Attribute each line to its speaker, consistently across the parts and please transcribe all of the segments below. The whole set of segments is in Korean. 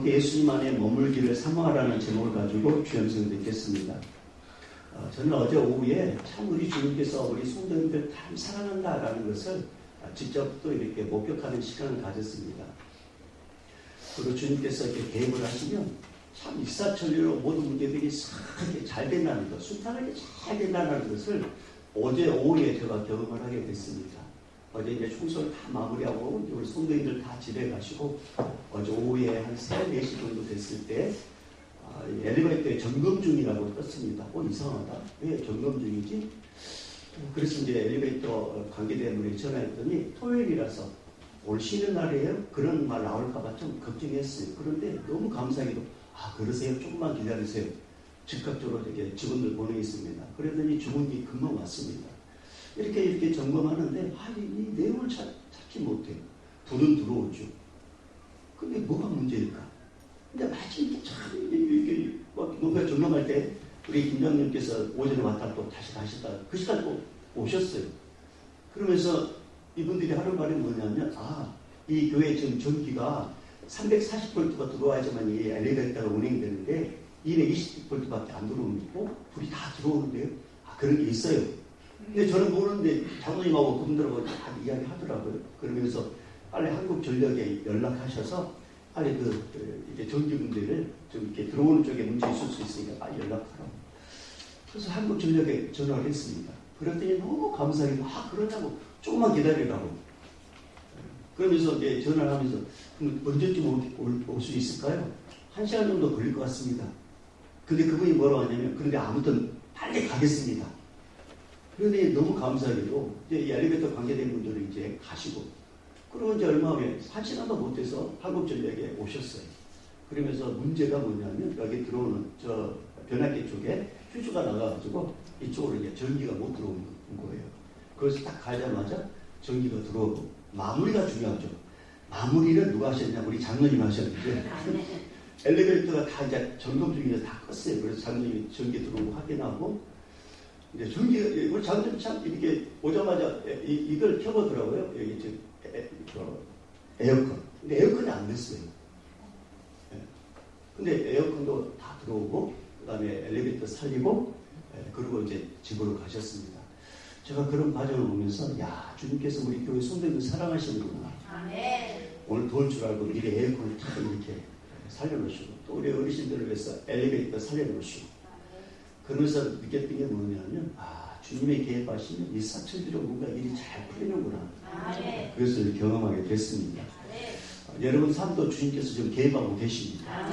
Speaker 1: 예수님 안에 머물기를 사모하라는 제목을 가지고 주연승을 듣겠습니다. 저는 어제 오후에 참 우리 주님께서 우리 성도님들 참 사랑한다라는 것을 직접 또 이렇게 목격하는 시간을 가졌습니다. 그리고 주님께서 이렇게 개입을 하시면 참 일사천리로 모든 문제들이 이렇게 잘 된다는 것, 순탄하게 잘 된다는 것을 어제 오후에 제가 경험을 하게 됐습니다. 어제 이제 총선을 다 마무리하고 우리 성도님들 다 집에 가시고 어제 오후에 한 3, 4시 정도 됐을 때 엘리베이터에 점검 중이라고 떴습니다. 이상하다. 왜 점검 중이지? 그래서 이제 엘리베이터 관계대문에 전화했더니 토요일이라서 오늘 쉬는 날이에요? 그런 말 나올까봐 좀 걱정했어요. 그런데 너무 감사하게도 그러세요? 조금만 기다리세요. 즉각적으로 이렇게 직원들 보내겠습니다. 그러더니 주문이 금방 왔습니다. 이렇게 점검하는데 이 내용을 찾지 못해요. 불은 들어오죠. 근데 뭐가 문제일까? 근데 마침 이렇게 뭔가 점검할 때 우리 김장님께서 오전에 왔다 또 다시 가시다 그 시간 또 오셨어요. 그러면서 이분들이 하는 말이 뭐냐면 이 교회 지금 전기가 340V가 들어와야지만 이 엘리베이터가 운행이 되는데 220V밖에 안 들어오고 불이 다 들어오는데요. 그런 게 있어요. 근데 저는 모르는데 장로님하고 그분들하고 다 이야기하더라고요. 그러면서 빨리 한국전력에 연락하셔서 빨리 이제 전기분들을 좀 이렇게 들어오는 쪽에 문제 있을 수 있으니까 빨리 연락하라고. 그래서 한국전력에 전화를 했습니다. 그랬더니 너무 감사하게 그러냐고 조금만 기다리라고. 그러면서 이제 전화를 하면서 언제쯤 올 수 있을까요? 1시간 정도 걸릴 것 같습니다. 근데 그분이 뭐라고 하냐면 그런데 아무튼 빨리 가겠습니다. 그런데 너무 감사하게도 이제 이 엘리베이터 관계된 분들은 이제 가시고 그리고 이제 얼마 후에 1시간도 못해서 한국전력에 오셨어요. 그러면서 문제가 뭐냐면 여기 들어오는 저 변압기 쪽에 휴즈가 나가가지고 이쪽으로 이제 전기가 못 들어오는 거예요. 그래서 딱 가자마자 전기가 들어오고 마무리가 중요하죠. 마무리를 누가 하셨냐? 우리 장로님 하셨는데 엘리베이터가 다 이제 점검 중이라서 다 껐어요. 그래서 장로님이 전기 들어오고 확인하고 이제 우리 장로님 참 이렇게 오자마자 이걸 켜보더라고요. 여기 에어컨. 근데 에어컨이 안 됐어요. 근데 에어컨도 다 들어오고 그 다음에 엘리베이터 살리고 그리고 이제 집으로 가셨습니다. 제가 그런 과정을 보면서 주님께서 우리 교회 성도님을 사랑하시는구나. 오늘 더울 줄 알고 미리 에어컨을 탁 이렇게 살려놓으시고 또 우리 어르신들을 위해서 엘리베이터 살려놓으시고 그러면서 느꼈던 게 뭐냐면 주님의 계획하시면 일사천리로 뭔가 일이 잘 풀리는구나. 그래서 경험하게 됐습니다. 여러분 삶도 주님께서 지금 계획하고 계십니다.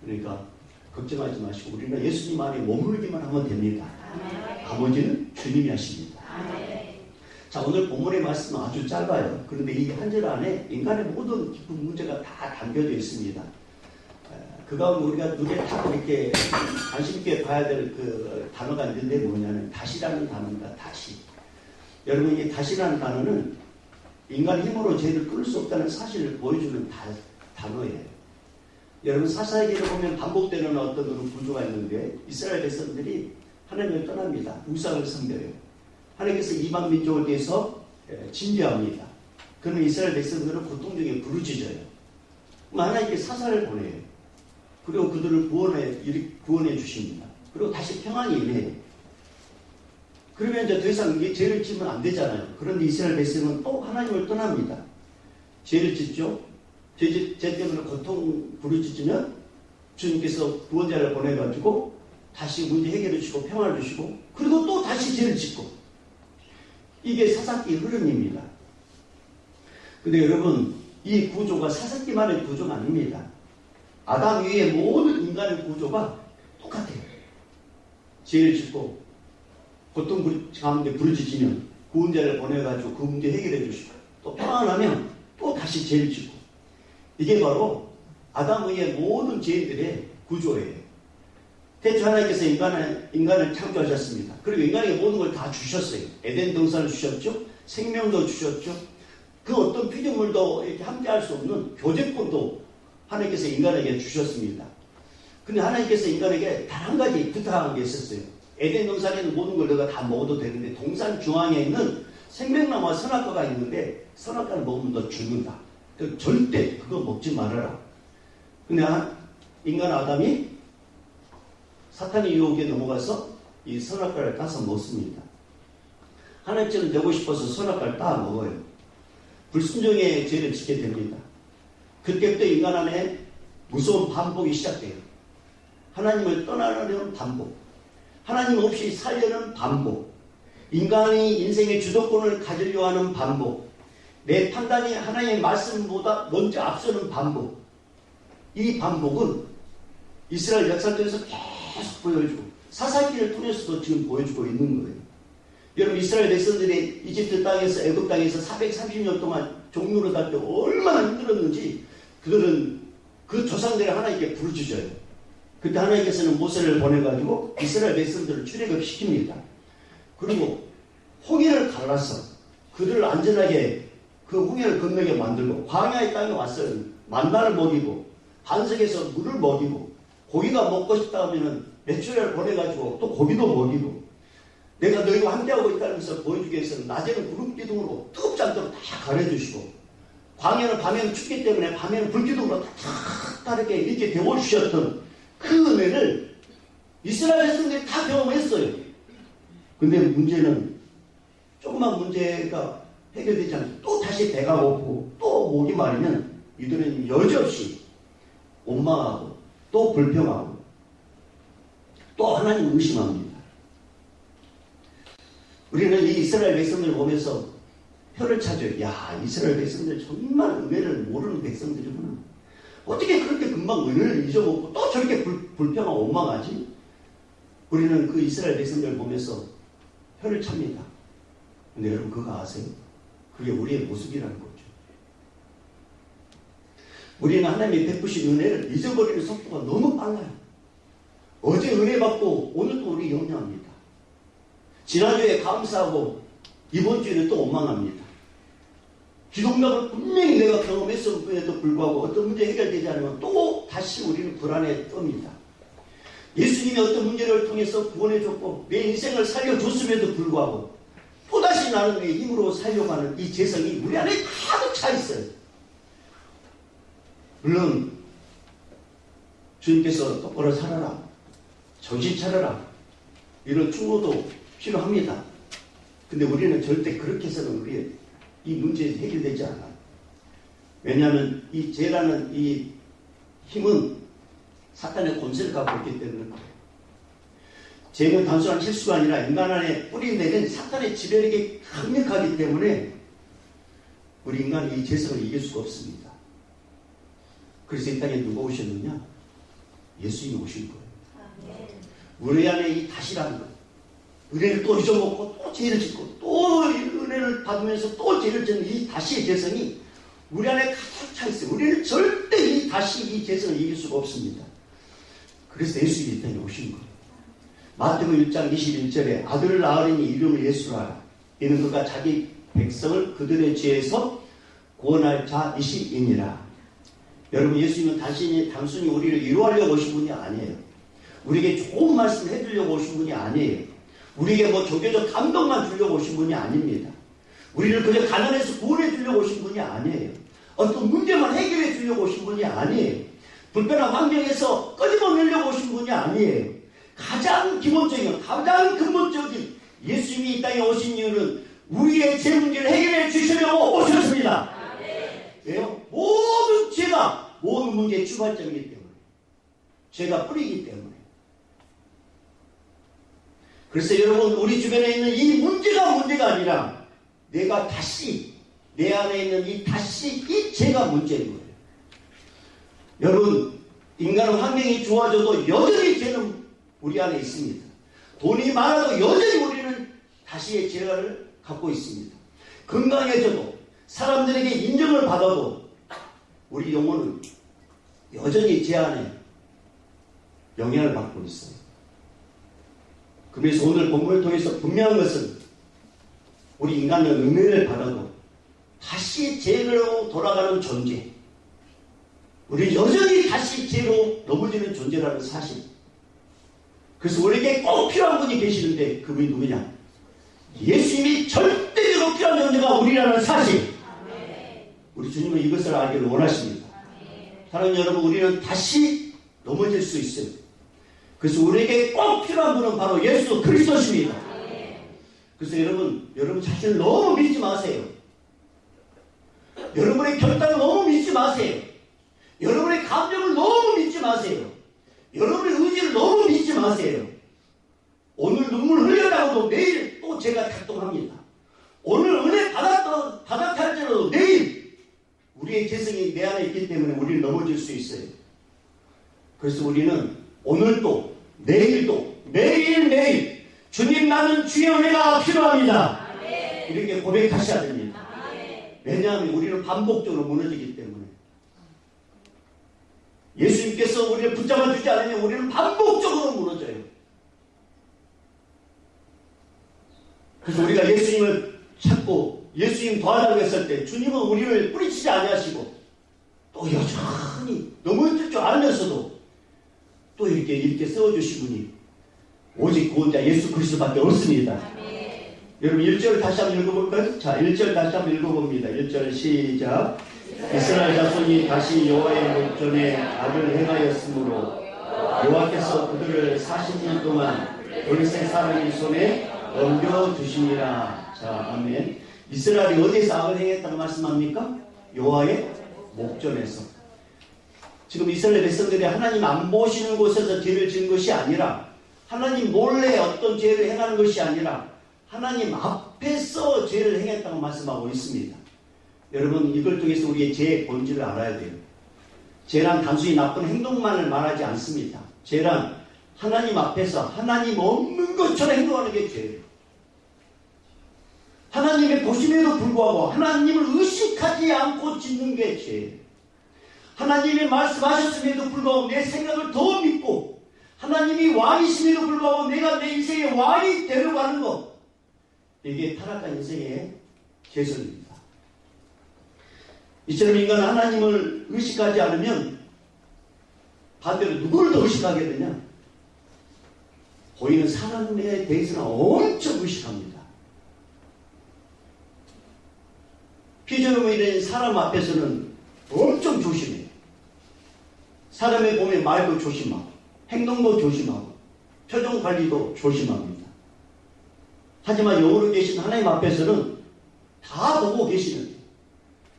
Speaker 1: 그러니까 걱정하지 마시고 우리는 예수님 안에 머물기만 하면 됩니다. 나머지는 주님이 하십니다. 자, 오늘 본문의 말씀은 아주 짧아요. 그런데 이 한 절 안에 인간의 모든 깊은 문제가 다 담겨져 있습니다. 그 가운데 우리가 눈에 딱 이렇게 관심 있게 봐야 될 그 단어가 있는데 뭐냐면 다시라는 단어입니다. 다시. 여러분 이 다시라는 단어는 인간 힘으로 죄를 끊을 수 없다는 사실을 보여주는 단어예요. 여러분 사사기를 보면 반복되는 어떤 그런 구조가 있는데 이스라엘 백성들이 하나님을 떠납니다. 우상을 섬겨요. 하나님께서 이방 민족에 대해서 진죄합니다. 그러면 이스라엘 백성들은 고통 중에 부르짖어요. 하나님께 사사를 보내요. 그리고 그들을 구원해 주십니다. 그리고 다시 평안이 임해요. 그러면 이제 더 이상 죄를 지으면 안 되잖아요. 그런데 이스라엘 백성은 또 하나님을 떠납니다. 죄를 짓죠. 죄 때문에 고통 부르짖으면 주님께서 구원자를 보내가지고 다시 문제 해결해 주시고 평안을 주시고 그리고 또 다시 죄를 짓고 이게 사사기 흐름입니다. 근데 여러분 이 구조가 사사기만의 구조가 아닙니다. 아담 위에 모든 인간의 구조가 똑같아요. 죄를 짓고 고통 가운데 부르짖으면 구원자를 보내가지고 그 문제 해결해 주시고 또 평안하면 또 다시 죄를 짓고 이게 바로 아담 위에 모든 죄들의 구조예요. 태초 하나님께서 인간을 창조하셨습니다. 그리고 인간에게 모든 걸 다 주셨어요. 에덴 동산을 주셨죠. 생명도 주셨죠. 그 어떤 피조물도 이렇게 함께할 수 없는 교제권도 하나님께서 인간에게 주셨습니다. 근데 하나님께서 인간에게 단 한 가지 부탁한 게 있었어요. 에덴 동산에 있는 모든 걸 너가 다 먹어도 되는데 동산 중앙에 있는 생명나무와 선악과가 있는데 선악과를 먹으면 너 죽는다. 절대 그거 먹지 말아라. 근데 인간 아담이 사탄의 유혹에 넘어가서 이 선악과를 따서 먹습니다. 하나님처럼 되고 싶어서 선악과를 따 먹어요. 불순종의 죄를 지게 됩니다. 그때부터 인간 안에 무서운 반복이 시작돼요. 하나님을 떠나려는 반복, 하나님 없이 살려는 반복, 인간이 인생의 주도권을 가지려고 하는 반복, 내 판단이 하나님의 말씀보다 먼저 앞서는 반복. 이 반복은 이스라엘 역사 통해서 계속 보여주고 사사기를 통해서도 지금 보여주고 있는 거예요. 여러분, 이스라엘 백성들이 이집트 땅에서, 애굽 땅에서 430년 동안 종로를 갈 때 얼마나 힘들었는지 그들은 그 조상들을 하나님께 부르짖어요. 그때 하나님께서는 모세를 보내가지고 이스라엘 백성들을 출애굽시킵니다. 그리고 홍해를 갈라서 그들을 안전하게 그 홍해를 건너게 만들고 광야의 땅에 왔어요. 만나를 먹이고 반석에서 물을 먹이고 고기가 먹고 싶다 하면은 메추리알을 보내가지고 또 고기도 먹이고 내가 너희와 함께하고 있다는 것을 보여주기 위해서는 낮에는 구름 기둥으로 뜨겁지 않도록 다 가려주시고 광야는 밤에는 춥기 때문에 밤에는 불기둥으로 다 다르게 이렇게 데워주셨던 그 은혜를 이스라엘 백성들이 다 경험했어요. 근데 문제는 조그만 문제가 해결되지 않고 또 다시 배가 고프고 또 목이 마르면 이들은 여지없이 원망하고 또 불평하고 또 하나님을 의심합니다. 우리는 이 이스라엘 백성들을 보면서 혀를 찾아요. 야, 이스라엘 백성들 정말 은혜를 모르는 백성들이구나. 어떻게 그렇게 금방 은혜를 잊어먹고 또 저렇게 불평하고 원망하지? 우리는 그 이스라엘 백성들을 보면서 혀를 찹니다. 근데 여러분 그거 아세요? 그게 우리의 모습이라는 거죠. 우리는 하나님의 베푸신 은혜를 잊어버리는 속도가 너무 빨라요. 어제 은혜 받고 오늘도 우리 염려합니다. 지난주에 감사하고 이번 주에는 또 원망합니다. 기독력을 분명히 내가 경험했음에도 불구하고 어떤 문제 해결되지 않으면 또 다시 우리는 불안에 떱니다. 예수님이 어떤 문제를 통해서 구원해줬고 내 인생을 살려줬음에도 불구하고 또다시 나는 내 힘으로 살려고 하는 이 재성이 우리 안에 가득 차 있어요. 물론 주님께서 똑바로 살아라, 정신 차려라, 이런 충고도 필요합니다. 근데 우리는 절대 그렇게 해서는 우리의 이 문제 해결되지 않아요. 왜냐하면 이 죄라는 이 힘은 사탄의 권세를 갖고 있기 때문에 그래요. 죄는 단순한 실수가 아니라 인간 안에 뿌리내린 사탄의 지배력이 강력하기 때문에 우리 인간이 이 죄성을 이길 수가 없습니다. 그래서 이 땅에 누가 오셨느냐? 예수님이 오신 거예요. 우리 안에 이 다시라는 거, 은혜를 또 잊어먹고 또 죄를 짓고 또 은혜를 받으면서 또 죄를 짓는 이 다시의 재성이 우리 안에 가득 차 있어요. 우리는 절대 이 다시 이 재성을 이길 수가 없습니다. 그래서 예수님이 이 땅에 오신 거예요. 마태복음 1장 21절에 아들을 낳으리니 이름을 예수라. 이는 그가 자기 백성을 그들의 죄에서 구원할 자이시니라. 여러분, 예수님은 단순히 우리를 위로하려고 오신 분이 아니에요. 우리에게 좋은 말씀을 해주려고 오신 분이 아니에요. 우리에게 뭐 종교적 감동만 주려고 오신 분이 아닙니다. 우리를 그저 가난해서 구원해 주려고 오신 분이 아니에요. 어떤 문제만 해결해 주려고 오신 분이 아니에요. 불편한 환경에서 끊임없내려고 오신 분이 아니에요. 가장 기본적인, 가장 근본적인 예수님이 이 땅에 오신 이유는 우리의 죄 문제를 해결해 주시려고 오셨습니다. 왜요? 모든 죄가 모든 문제의 출발점이기 때문에, 죄가 뿌리기 때문에. 그래서 여러분, 우리 주변에 있는 이 문제가 문제가 아니라 내가 다시 내 안에 있는 이 죄가 문제인 거예요. 여러분, 인간은 환경이 좋아져도 여전히 죄는 우리 안에 있습니다. 돈이 많아도 여전히 우리는 다시의 죄를 갖고 있습니다. 건강해져도 사람들에게 인정을 받아도 우리 영혼은 여전히 죄 안에 영향을 받고 있어요. 그래서 오늘 본문을 통해서 분명한 것은 우리 인간은 은혜를 받아도 다시 죄로 돌아가는 존재, 우리 여전히 다시 죄로 넘어지는 존재라는 사실. 그래서 우리에게 꼭 필요한 분이 계시는데 그분이 누구냐? 예수님이 절대적으로 필요한 존재가 우리라는 사실. 우리 주님은 이것을 알기를 원하십니다. 사랑하는 여러분, 우리는 다시 넘어질 수 있어요. 그래서 우리에게 꼭 필요한 분은 바로 예수 그리스도십니다. 그래서 여러분 자신을 너무 믿지 마세요. 여러분의 결단을 너무 믿지 마세요. 여러분의 감정을 너무 믿지 마세요. 여러분의 의지를 너무 믿지 마세요. 오늘 눈물 흘렸다고도 내일 또 제가 작동합니다. 오늘 은혜 받았다 할지라도 내일 우리의 개성이 내 안에 있기 때문에 우리는 넘어질 수 있어요. 그래서 우리는 오늘도 내일도 매일매일 주님, 나는 주의 은혜가 필요합니다. 이렇게 고백하셔야 됩니다. 왜냐하면 우리는 반복적으로 무너지기 때문에. 예수님께서 우리를 붙잡아 주지 않으면 우리는 반복적으로 무너져요. 그래서 우리가 예수님을 찾고 예수님 도와달라고 했을 때 주님은 우리를 뿌리치지 아니하시고 또 여전히 넘어질 줄 알면서도 또 이렇게 세워주신 분이 오직 구원자 예수 그리스도밖에 없습니다. 여러분 1절 다시 한번 읽어볼까요? 자, 1절 다시 한번 읽어봅니다. 1절 시작. 이스라엘 자손이 다시 여호와의 목전에 악을 행하였으므로 여호와께서 그들을 40년 동안 블레셋 사람의 손에 넘겨주시니라. 자, 아멘. 이스라엘이 어디에서 악을 행했다고 말씀합니까? 여호와의 목전에서. 지금 이스라엘 백성들이 하나님 안 보시는 곳에서 죄를 지은 것이 아니라 하나님 몰래 어떤 죄를 행하는 것이 아니라 하나님 앞에서 죄를 행했다고 말씀하고 있습니다. 여러분, 이걸 통해서 우리의 죄의 본질을 알아야 돼요. 죄란 단순히 나쁜 행동만을 말하지 않습니다. 죄란 하나님 앞에서 하나님 없는 것처럼 행동하는 게 죄예요. 하나님의 보심에도 불구하고 하나님을 의식하지 않고 짓는 게 죄예요. 하나님이 말씀하셨음에도 불구하고 내 생각을 더 믿고 하나님이 왕이심에도 불구하고 내가 내 인생의 왕이 되려고 하는 것, 이게 타락한 인생의 개선입니다. 이처럼 인간은 하나님을 의식하지 않으면 반대로 누구를 더 의식하게 되냐? 보이는 사람에 대해서는 엄청 의식합니다. 피조물이 된 사람 앞에서는 엄청 조심해요. 사람의 보면 말도 조심하고 행동도 조심하고 표정 관리도 조심합니다. 하지만 영으로 계신 하나님 앞에서는 다 보고 계시는데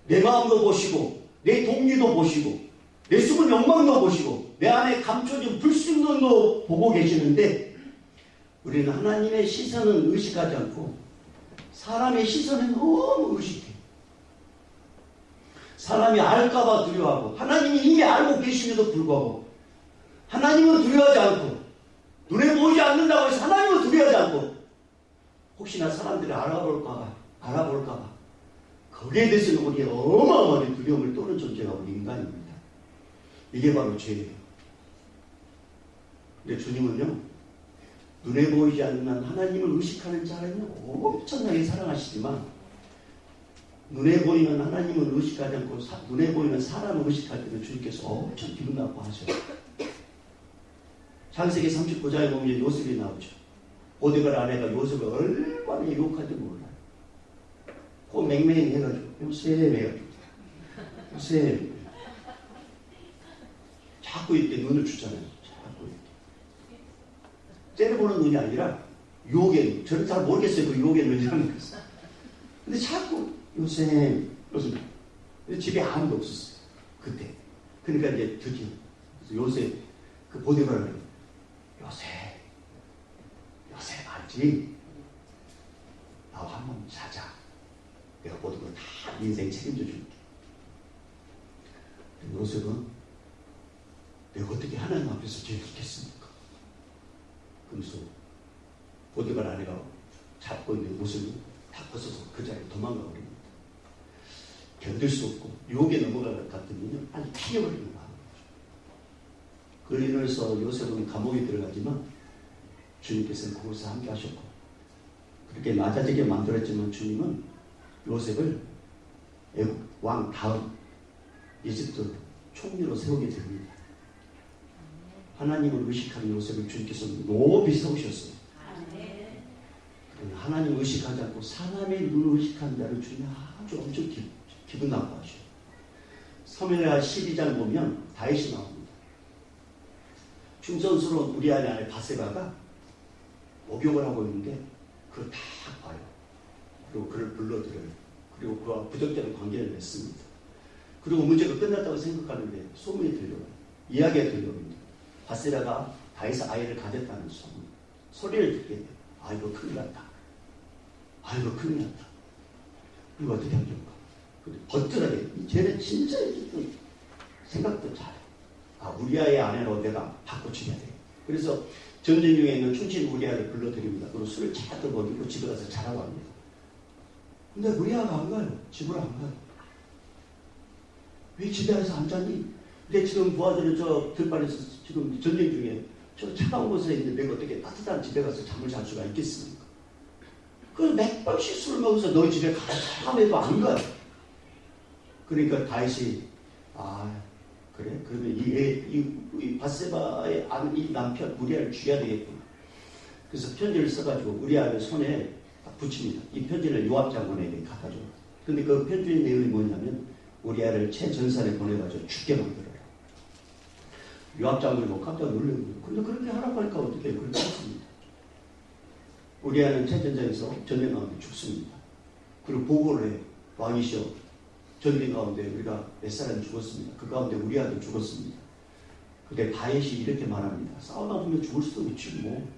Speaker 1: 내 마음도 보시고 내 동리도 보시고 내 숨은 욕망도 보시고 내 안에 감춰진 불순종도 보고 계시는데 우리는 하나님의 시선은 의식하지 않고 사람의 시선은 너무 의식해요. 사람이 알까봐 두려워하고 하나님이 이미 알고 계심에도 불구하고 하나님은 두려워하지 않고 눈에 보이지 않는다고 해서 하나님은 두려워하지 않고 혹시나 사람들이 알아볼까봐 거기에 대해서는 우리 어마어마한 두려움을 떠는 존재가 우리 인간입니다. 이게 바로 죄예요. 근데 주님은요, 눈에 보이지 않는 하나님을 의식하는 자를 엄청나게 사랑하시지만 눈에 보이는 하나님을 의식하지 않고 눈에 보이는 사람을 의식할 때는 주님께서 엄청 기분 나빠하셔요. 창세기 39장에 보면 요셉이 나오죠. 보디발 아내가 요셉을 얼마나 유혹한지 몰라요. 그 맹맹이 해가지고 요셉 해가지고 요셉 자꾸 이렇게 눈을 주잖아요. 자꾸 이렇게 때려보는 눈이 아니라 유혹의 눈. 저는 잘 모르겠어요. 그 유혹의 눈이라는 것을. 근데 자꾸 요셉 근데 집에 아무도 없었어요. 그때. 그러니까 이제 드디어 요셉 그 보디발을 요셉 알지? 나와 한번 자자. 내가 모든 걸 다 인생 책임져 줄게. 요셉은 내가 어떻게 하나님 앞에서 죄를 짓겠습니까? 그러면서 보디발 아내가 잡고 있는 모습을 다 벗어서 그 자리에 도망가 버립니다. 견딜 수 없고 유혹에 넘어갈 것 같으면요 빨리 튀어버리는 마음이죠. 그로 인해서 요셉은 감옥에 들어가지만 주님께서는 그곳에 함께 하셨고 그렇게 낮아지게 만들었지만 주님은 요셉을 애국 왕 다음 이집트 총리로 세우게 됩니다. 하나님을 의식하는 요셉을 주님께서 높이 세우셨어요. 하나님을 의식하지 않고 사람의 눈을 의식한 자를 주님이 아주 엄청 기분 나빠하셔요. 사무엘하 12장 보면 다윗이 나옵니다. 충성스러운 우리 아내 바세바가 목욕을 하고 있는데 그걸 다 봐요. 그리고 그를 불러들여요. 그리고 그와 부적절한 관계를 맺습니다. 그리고 문제가 끝났다고 생각하는데 소문이 들려와요. 이야기가 들려옵니다. 바세바가 다윗의 아이를 가졌다는 소문. 소리를 듣게 돼요. 아, 이거 큰일 났다. 아, 이거 큰일 났다. 이거 어떻게 하면 좋을까? 근데 버튼하게 쟤는 진짜 생각도 잘해. 아, 우리아의 아내로 내가 바꿔주게 돼. 그래서 전쟁 중에 있는 충신 우리아를 불러드립니다. 그리고 술을 차도 먹이고 집에 가서 자라고 합니다. 근데 우리아가 안 가요. 집으로 안 가요. 왜 집에 와서 안 자니? 근데 지금 부하들은 저 들판에서 지금 전쟁 중에 저 차가운 곳에 있는데 내가 어떻게 따뜻한 집에 가서 잠을 잘 수가 있겠습니까? 그래서 몇 번씩 술을 먹어서 너희 집에 가라 하면도 안 가요. 그러니까 다윗이 아 그래? 그러면 이 바세바의 이 남편 우리아를 죽여야 되겠구나. 그래서 편지를 써가지고 우리아의 손에 붙입니다. 이 편지를 요압 장군에게 갖다 줘요. 근데 그 편지의 내용이 뭐냐면 우리아를 최전선에 보내가지고 죽게 만들어요. 요압 장군이 뭐 깜짝 놀라요. 근데 그렇게 하라고 하니까 어떻게 해요? 그렇게 했습니다. 우리아는 최전장에서 전쟁 가운데 죽습니다. 그리고 보고를 해요. 왕이시여 전쟁 가운데 우리가 몇 사람이 죽었습니다. 그 가운데 우리아도 죽었습니다. 근데 다윗이 이렇게 말합니다. 싸우다 보면 죽을 수도 있지 뭐.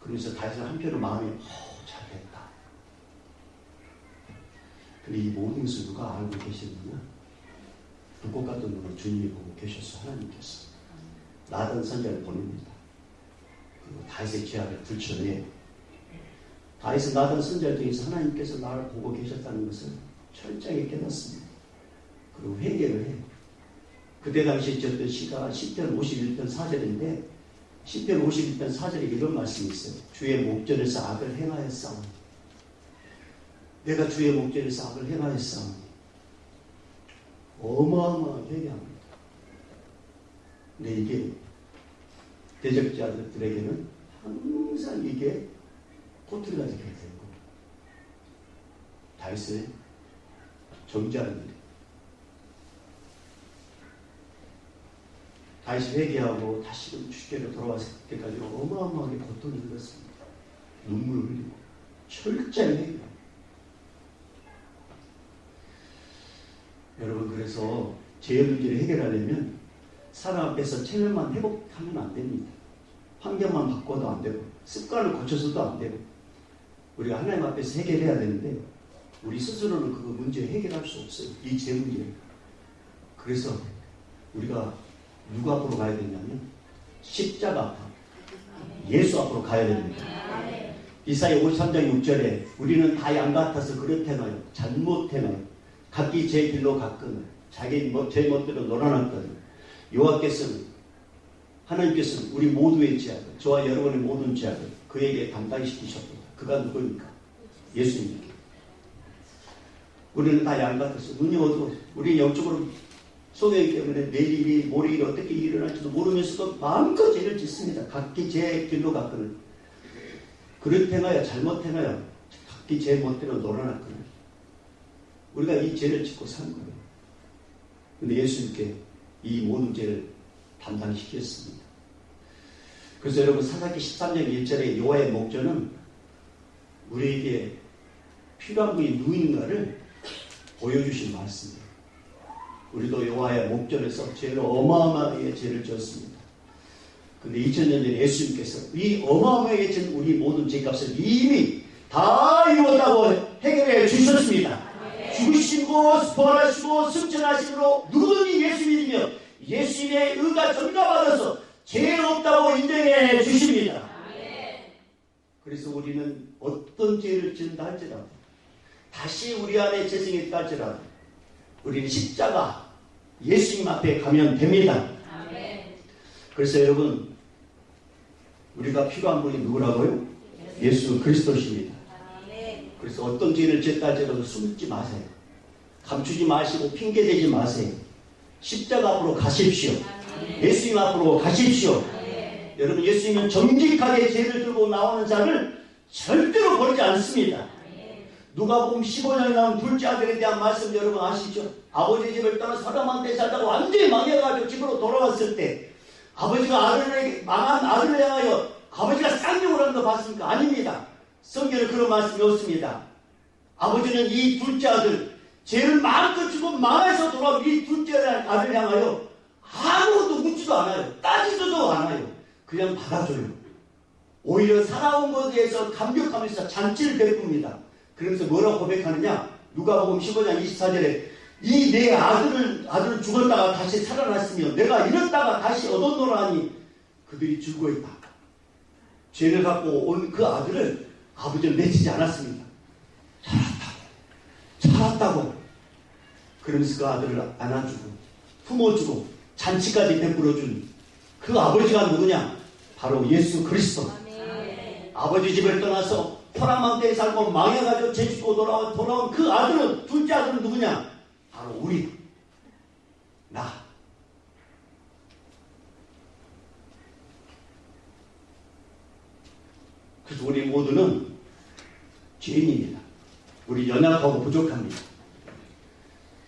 Speaker 1: 그러면서 다윗은 한편으로 마음이 잘됐다. 근데 이 모든 것을 누가 알고 계시느냐? 불꽃 같은 눈으로 주님이 보고 계셔서 하나님께서 나단 선자를 보냅니다. 그리고 다윗의 죄악을 들춰내요. 다윗은 나단 선자를 통해서 하나님께서 나를 보고 계셨다는 것을 철저하게 깨닫습니다. 그리고 회개를 해요. 그때 당시에 쳤던 시가 10편 51편 4절인데 10편 51편 4절에 이런 말씀이 있어요. 주의 목전에서 악을 행하였사오니 내가 주의 목전에서 악을 행하였사오니 어마어마하게 회개합니다. 근데 이게 대적자들에게는 항상 이게 꼬투리가 되게 되고 다윗을 정죄하는 일. 다시 회개하고 다시금 주께로 돌아왔을 때까지 어마어마하게 고통이 흘렀습니다. 눈물을 흘리고 철저히 회개합니다. 여러분 그래서 죄의 문제를 해결하려면 사람 앞에서 체면만 회복하면 안 됩니다. 환경만 바꿔도 안 되고 습관을 고쳐서도 안 되고 우리가 하나님 앞에서 해결해야 되는데 우리 스스로는 그 문제 해결할 수 없어요. 이 죄 문제를. 그래서 우리가 누구 앞으로 가야 되냐면 십자가 앞으로 예수 앞으로 가야 됩니다. 이사야 53장 6절에 우리는 다 양 같아서 그릇행하여 잘못행하여 각기 제 길로 갔거늘 자기 제 멋대로 놀아났거늘 여호와께서는 하나님께서는 우리 모두의 죄악을 저와 여러분의 모든 죄악을 그에게 담당시키셨다. 그가 누구입니까? 예수님입니다. 우리는 다 양 같아서 눈이 어두워 우리 영적으로 소외이기 때문에 내일이 모레일이 어떻게 일어날지도 모르면서도 마음껏 죄를 짓습니다. 각기 제 길로 갔거늘 그릇 행하여 잘못 행하여 각기 제 멋대로 놀아났거늘 우리가 이 죄를 짓고 사는 거예요. 근데 예수님께 이 모든 죄를 담당시켰습니다. 그래서 여러분 사사기 13장 1절의 여호와의 목전은 우리에게 필요한 분이 누구인가를 보여주신 말씀이에요. 우리도 여호와의 목전에서 죄를 어마어마하게 죄를 지었습니다. 근데 2000년 전에 예수님께서 이 어마어마하게 진 우리 모든 죄값을 이미 다 이루었다고 해결해 주셨습니다. 죽으시고 부활하시고 승천하시므로 누구든지 예수 믿으며 예수님의 의가 전가받아서 죄 없다고 인정해 주십니다. 그래서 우리는 어떤 죄를 지은다 할지라도 다시 우리 안에 재생이 있다 할지라도 우리는 십자가 예수님 앞에 가면 됩니다. 그래서 여러분 우리가 필요한 분이 누구라고요? 예수 그리스도십니다. 그래서 어떤 죄를 지었다 할지라도 숨지 마세요. 감추지 마시고 핑계대지 마세요. 십자가 앞으로 가십시오. 예수님 앞으로 가십시오. 여러분 예수님은 정직하게 죄를 들고 나오는 자를 절대로 버리지 않습니다. 누가복음 15장에 나온 둘째 아들에 대한 말씀 여러분 아시죠? 아버지 집을 떠나 사람한테 살다가 완전히 망해가지고 집으로 돌아왔을 때 아버지가 아들에게 망한 아들을 향하여 아버지가 쌍욕을 하는 거 봤습니까? 아닙니다. 성경에 그런 말씀이 없습니다. 아버지는 이 둘째 아들, 죄를 마음껏 주고 망해서 돌아온 이 둘째 아들을 향하여 아무것도 묻지도 않아요. 따지지도 않아요. 그냥 받아줘요. 오히려 살아온 것에 대해서 감격하면서 잔치를 베풉니다. 그러면서 뭐라고 고백하느냐? 누가복음 15장 24절에 이 내 아들을 죽었다가 다시 살아났으며 내가 잃었다가 다시 얻었노라 하니 그들이 즐거워했다. 죄를 갖고 온 그 아들을 아버지는 내치지 않았습니다. 살았다고. 그러면서 그 아들을 안아주고 품어주고 잔치까지 베풀어준 그 아버지가 누구냐? 바로 예수 그리스도. 아버지 집을 떠나서 호라망대에 살고 망해가지고 죄짓고 돌아온 그 아들은, 둘째 아들은 누구냐? 바로 우리, 나. 그래서 우리 모두는 죄인입니다. 우리 연약하고 부족합니다.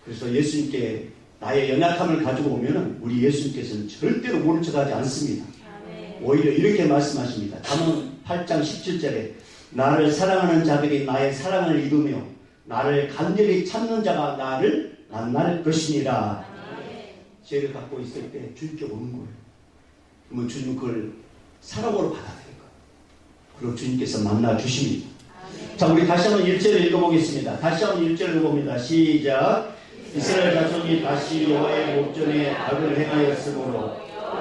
Speaker 1: 그래서 예수님께 나의 연약함을 가지고 오면은 우리 예수님께서는 절대로 모른 척하지 않습니다. 오히려 이렇게 말씀하십니다. 잠언 8장 17절에 나를 사랑하는 자들이 나의 사랑을 이루며 나를 간절히 찾는 자가 나를 만날 것이니라. 죄를 갖고 있을 때 주님께 오는 거예요. 그러면 주님은 그걸 사랑으로 받아들일 거예요. 그리고 주님께서 만나 주십니다. 자, 우리 다시 한번 1절을 읽어보겠습니다. 다시 한번 1절을 읽어봅니다. 시작. 이스라엘 자손이 다시 여호와의 목전에 악을 행하였으므로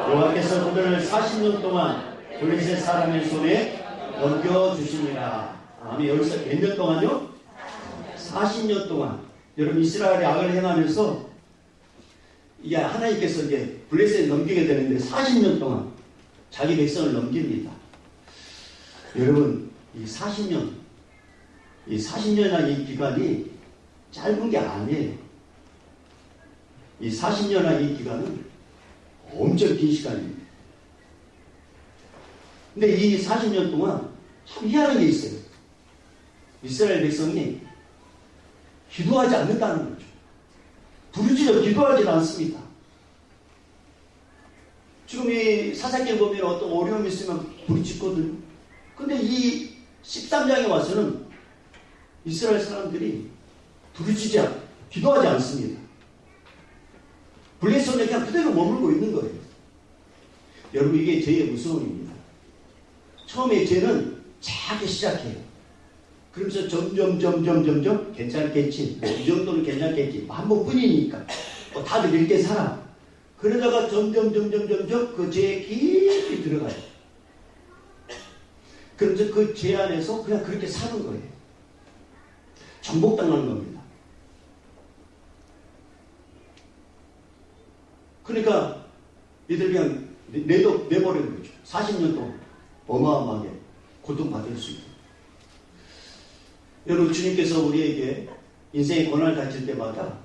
Speaker 1: 여호와께서 그들을 40년 동안 블레셋 사람의 손에 넘겨주시니라. 아멘. 여기서 몇 년 동안요? 40년 동안. 여러분, 이스라엘이 악을 행하면서 이게 하나님께서 이제 블레셋에 넘기게 되는데 40년 동안 자기 백성을 넘깁니다. 여러분, 이 40년이라는 이 기간이 짧은 게 아니에요. 이 40년이라는 이 기간은 엄청 긴 시간입니다. 근데 이 40년 동안 참 희한한 게 있어요. 이스라엘 백성이 기도하지 않는다는 거죠. 부르짖어 기도하지 않습니다. 지금 이 사사기에 보면 어떤 어려움이 있으면 부르짖거든요. 근데 이 13장에 와서는 이스라엘 사람들이 기도하지 않습니다. 블레셋에 그냥 그대로 머물고 있는 거예요. 여러분, 이게 죄의 무서움입니다. 처음에 죄는 작게 시작해요. 그러면서 점점 괜찮겠지. 이 정도는 괜찮겠지. 한 번뿐이니까. 다들 이렇게 살아. 그러다가 점점 그 죄에 깊이 들어가요. 그러면서 그 죄 안에서 그냥 그렇게 사는 거예요. 정복당하는 겁니다. 그러니까 이들 그냥 내버리는 거죠. 40년 동안 어마어마하게 고통받을 수 있고. 여러분, 주님께서 우리에게 인생의 고난을 닥칠 때마다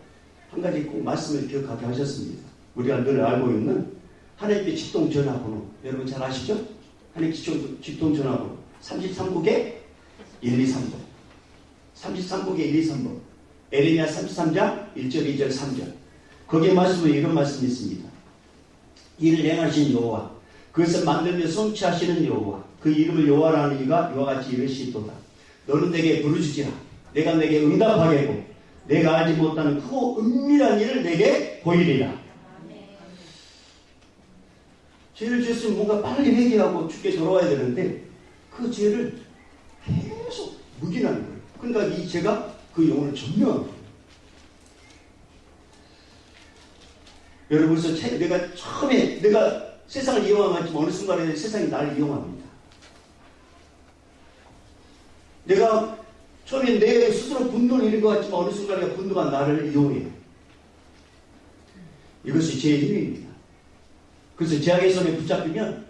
Speaker 1: 한 가지 꼭 말씀을 기억하게 하셨습니다. 우리가 늘 알고 있는 하나님께 직통전화번호, 여러분 잘 아시죠? 하나님 직통전화번호 33국에 123번, 33국에 123번, 에레미야 33장 1절 2절 3절. 거기에 말씀은 이런 말씀이 있습니다. 이를 행하신 여호와, 그것을 만들며 성취하시는 여호와, 그 이름을 여호와라는 이가 이와 같이 이르시도다. 너는 내게 부르짖으라. 내가 내게 응답하겠고 내가 알지 못하는 크고 은밀한 일을 내게 보이리라. 죄를 지었으면 뭔가 빨리 회개하고 주께 돌아와야 되는데 그 죄를 계속 묵인하는 거예요. 그러니까 이 죄가 그 영혼을 점령하는 거예요. 여러분, 그래서 내가 처음에 내가 세상을 이용하지만 어느 순간에 세상이 나를 이용합니다. 내가 처음에 내 스스로 분노를 잃은 것 같지만 어느 순간에 분노가 나를 이용해요. 이것이 죄의 힘입니다. 그래서 죄악의 손에 붙잡히면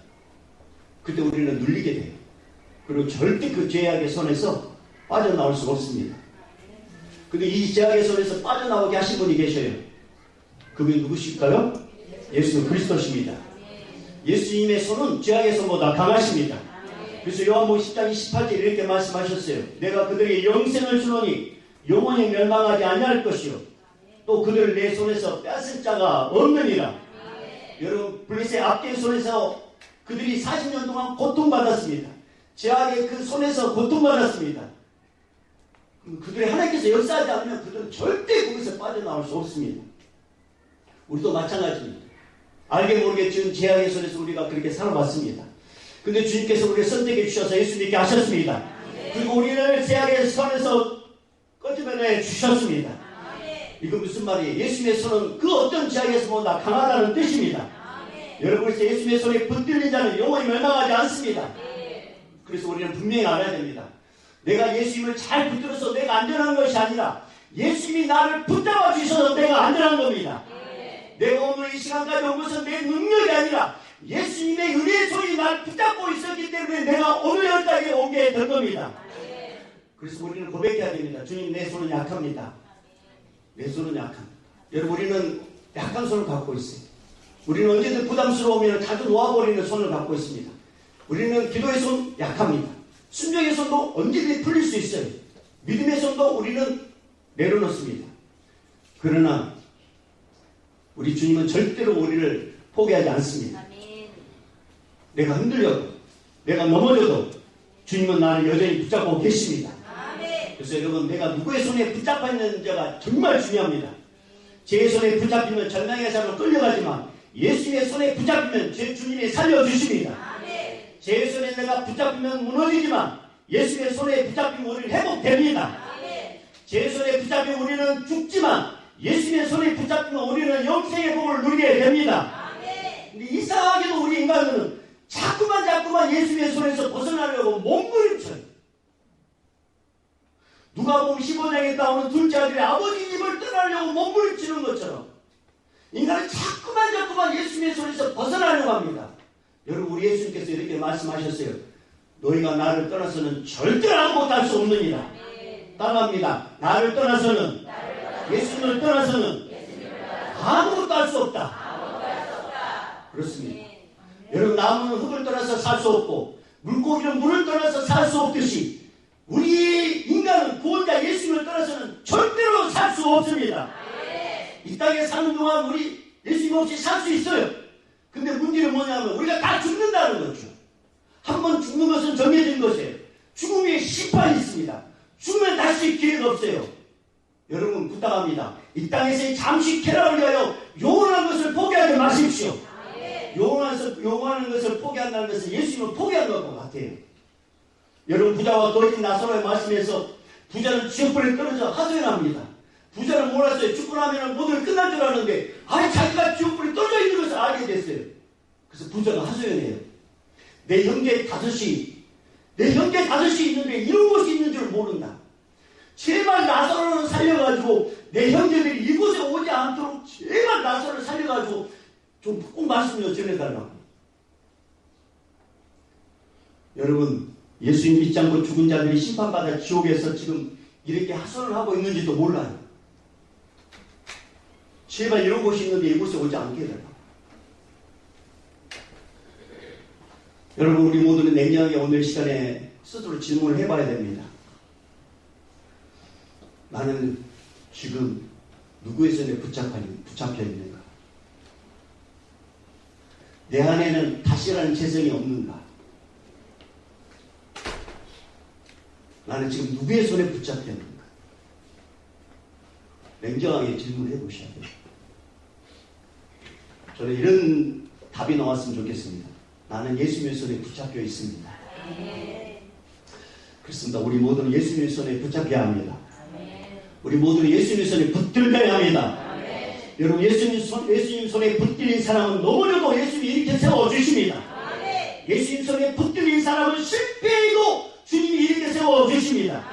Speaker 1: 그때 우리는 눌리게 돼요. 그리고 절대 그 죄악의 손에서 빠져나올 수가 없습니다. 근데 이 죄악의 손에서 빠져나오게 하신 분이 계셔요. 그분이 누구실까요? 예수 그리스도십니다. 예수님의 손은 죄악의 손보다 강하십니다. 그래서 요한복음 10장 28절 이렇게 말씀하셨어요. 내가 그들에게 영생을 주노니 영원히 멸망하지 아니할 것이요 또 그들을 내 손에서 뺏을 자가 없느니라. 여러분 블레셋 압제의 손에서 그들이 40년 동안 고통받았습니다. 제약의 그 손에서 고통받았습니다. 그들이 하나님께서 역사하지 않으면 그들은 절대 거기서 빠져나올 수 없습니다. 우리도 마찬가지입니다. 알게 모르게 지금 제약의 손에서 우리가 그렇게 살아왔습니다. 근데 주님께서 우리를 선택해 주셔서 예수 믿게 하셨습니다. 그리고 우리를 제약의 손에서 꺼집어내 주셨습니다. 이거 무슨 말이에요? 예수님의 손은 그 어떤 제약에서보다 강하다는 뜻입니다. 여러분, 예수님의 손에 붙들린 자는 영원히 멸망하지 않습니다. 그래서 우리는 분명히 알아야 됩니다. 내가 예수님을 잘 붙들어서 내가 안전한 것이 아니라 예수님이 나를 붙잡아 주셔서 내가 안전한 겁니다. 내가 오늘 이 시간까지 온 것은 내 능력이 아니라 예수님의 은혜의 손이 나를 붙잡고 있었기 때문에 내가 오늘 여기까지 오게 된 겁니다. 그래서 우리는 고백해야 됩니다. 주님, 내 손은 약합니다. 내 손은 약합니다. 여러분, 우리는 약한 손을 갖고 있어요. 우리는 언제든 부담스러우면 자주 놓아버리는 손을 갖고 있습니다. 우리는 기도의 손 약합니다. 순종의 손도 언제든 풀릴 수 있어요. 믿음의 손도 우리는 내려놓습니다. 그러나 우리 주님은 절대로 우리를 포기하지 않습니다. 내가 흔들려도 내가 넘어져도 주님은 나를 여전히 붙잡고 계십니다. 그래서 여러분, 내가 누구의 손에 붙잡혀 있는지가 정말 중요합니다. 제 손에 붙잡히면 절망의 삶으로 끌려가지만 예수님의 손에 붙잡히면 제 주님이 살려주십니다. 제 손에 내가 붙잡히면 무너지지만 예수님의 손에 붙잡히면 우리는 회복됩니다. 제 손에 붙잡히면 우리는 죽지만 예수님의 손에 붙잡히면 우리는 영생의 복을 누리게 됩니다. 근데 이상하게도 우리 인간들은 자꾸만 예수님의 손에서 벗어나려고 몸부림쳐요. 누가복음 15장에 나오는 둘째 아들이 아버지 집을 떠나려고 몸부림치는 것처럼 인간은 자꾸만 예수님의 손에서 벗어나려고 합니다. 여러분, 우리 예수님께서 이렇게 말씀하셨어요. 너희가 나를 떠나서는 절대로 아무것도 할 수 없느니라. 따라합니다. 나를 떠나서는, 예수님을 떠나서는 아무것도 할 수 없다. 그렇습니다. 여러분, 나무는 흙을 떠나서 살 수 없고 물고기는 물을 떠나서 살 수 없듯이 우리 인간은 구원자 예수님을 떠나서는 절대로 살 수 없습니다. 이 땅에 사는 동안 우리 예수님 없이 살 수 있어요. 근데 문제는 뭐냐면 우리가 다 죽는다는 거죠. 한 번 죽는 것은 정해진 것이에요. 죽음에 심판이 있습니다. 죽으면 다시 기회가 없어요. 여러분, 부탁합니다. 이 땅에서 잠시 쾌락을 위하여 영원한 것을 포기하지 마십시오. 영원한 것을 포기한다는 것은 예수님을 포기한 것 같아요. 여러분, 부자와 거짓 나사로의 말씀에서 부자는 지옥불에 떨어져 하소연합니다. 부자는 몰랐어요. 죽고 나면 모든 끝날 줄 알았는데 자기가 지옥불에 떨어져 있는 것을 알게 됐어요. 그래서 부자가 하소연해요. 내 형제 다섯이 있는데 이런 곳이 있는 줄 모른다. 제발 나사로를 살려가지고 내 형제들이 이곳에 오지 않도록 제발 나사로를 살려가지고 좀 꼭 말씀 좀 전해달라고. 여러분, 예수님 믿지 않고 죽은 자들이 심판받아 지옥에서 지금 이렇게 하소연을 하고 있는지도 몰라요. 제발 이런 곳이 있는데 이곳에 오지 않게 해달라고. 여러분, 우리 모두는 냉정하게 오늘 시간에 스스로 질문을 해봐야 됩니다. 나는 지금 누구의 손에 붙잡혀 있는가? 내 안에는 다시라는 재성이 없는가? 나는 지금 누구의 손에 붙잡혀 있는가? 냉정하게 질문해 보셔야 돼요. 저는 이런 답이 나왔으면 좋겠습니다. 나는 예수님의 손에 붙잡혀 있습니다. 그렇습니다. 우리 모두는 예수님의 손에 붙잡혀야 합니다. 우리 모두는 예수님의 손에 붙들려야 합니다. 여러분, 예수님 손에 붙들린 사람은 넘어져도 예수님이 이렇게 세워주십니다. 예수님 손에 붙들린 사람은 실패해도 주님이 이렇게 세워주십니다.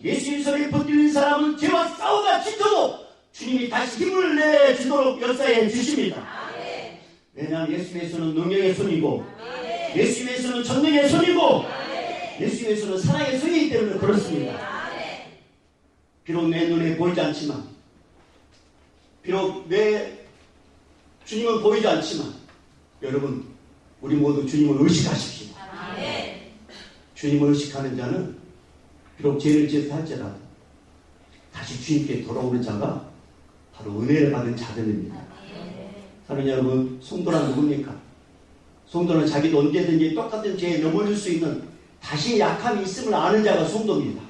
Speaker 1: 예수님 손에 붙들린 사람은 죄와 싸우다 지쳐도 주님이 다시 힘을 내주도록 역사해 주십니다. 왜냐하면 예수님의 손은 능력의 손이고 예수님의 손은 전능의 손이고 예수님의 손은 사랑의 손이기 때문에 그렇습니다. 비록 내 눈에 보이지 않지만, 비록 내 주님은 보이지 않지만, 여러분, 우리 모두 주님을 의식하십시오. 주님을 의식하는 자는 비록 죄를 지었다 할지라도 다시 주님께 돌아오는 자가 바로 은혜를 받은 자들입니다. 사랑하는 여러분, 성도란 누굽니까? 성도는 자기도 언제든지 똑같은 죄에 넘어질 수 있는 다시 약함이 있음을 아는 자가 성도입니다.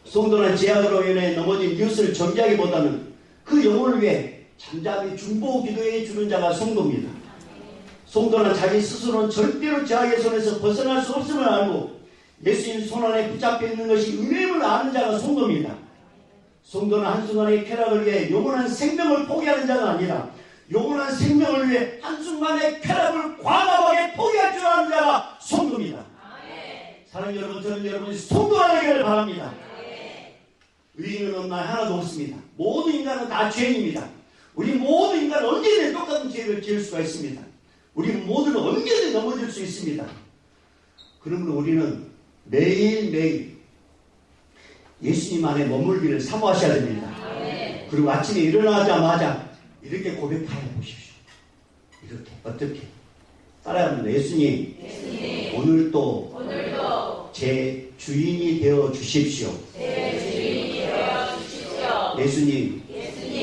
Speaker 1: 성도는 죄악으로 인해 넘어진 이웃을 정죄하기보다는 그 영혼을 위해 잠잠히 중보 기도해 주는 자가 성도입니다. 성도는 자기 스스로는 절대로 죄악의 손에서 벗어날 수 없음을 알고 예수님 손 안에 붙잡혀 있는 것이 은혜임을 아는 자가 성도입니다. 성도는 한순간의 쾌락을 위해 영원한 생명을 포기하는 자가 아니라 영원한 생명을 위해 한순간의 쾌락을 과감하게 포기할 줄 아는 자가 성도입니다. 사랑하는 여러분, 저는 여러분이 성도가 되기를 바랍니다. 의인은 없나 하나도 없습니다. 모든 인간은 다 죄인입니다. 우리 모든 인간은 언제든 똑같은 죄를 지을 수가 있습니다. 우리 모두는 언제든 넘어질 수 있습니다. 그러므로 우리는 매일매일 예수님 안에 머물기를 사모하셔야 됩니다. 그리고 아침에 일어나자마자 이렇게 고백하여 보십시오. 이렇게 어떻게 따라합니다. 예수님, 오늘도 제 주인이 되어 주십시오. 예수님,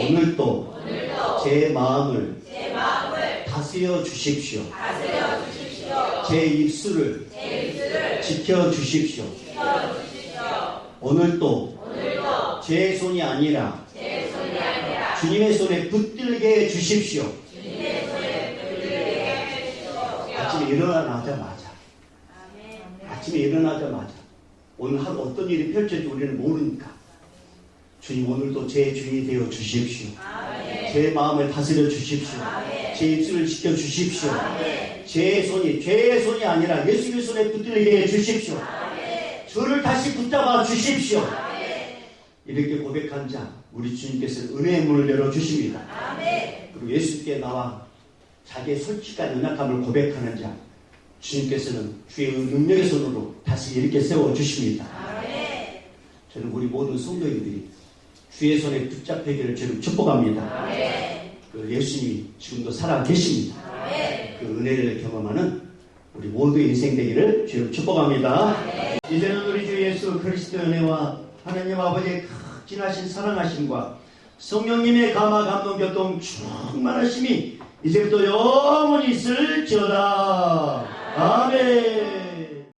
Speaker 1: 오늘도 제 마음을 다스려 주십시오. 제 입술을 지켜 주십시오. 오늘도 제 손이 아니라 주님의 손에 붙들게 해 주십시오. 아침에 일어나자마자 오늘 하루 어떤 일이 펼쳐질지 우리는 모르니까 주님, 오늘도 제 주인이 되어 주십시오. 제 마음을 다스려 주십시오. 제 입술을 지켜 주십시오. 제 손이 아니라 예수님의 손에 붙들게 해 주십시오. 저를 다시 붙잡아 주십시오. 이렇게 고백한 자, 우리 주님께서 은혜의 문을 열어주십니다. 그리고 예수님께 나와 자기의 솔직한 연약함을 고백하는 자, 주님께서는 주의 능력의 손으로 다시 이렇게 세워주십니다. 저는 우리 모든 성도인들이 주의 손에 붙잡히기를 저는 축복합니다. 그 예수님이 지금도 살아계십니다. 그 은혜를 경험하는 우리 모두의 인생 되기를 주님 축복합니다. 이제는 우리 주 예수 그리스도의 은혜와 하나님 아버지의 극진하신 사랑하심과 성령님의 감화 감동 교통 충만하심이 이제부터 영원히 있을지어다. 아멘.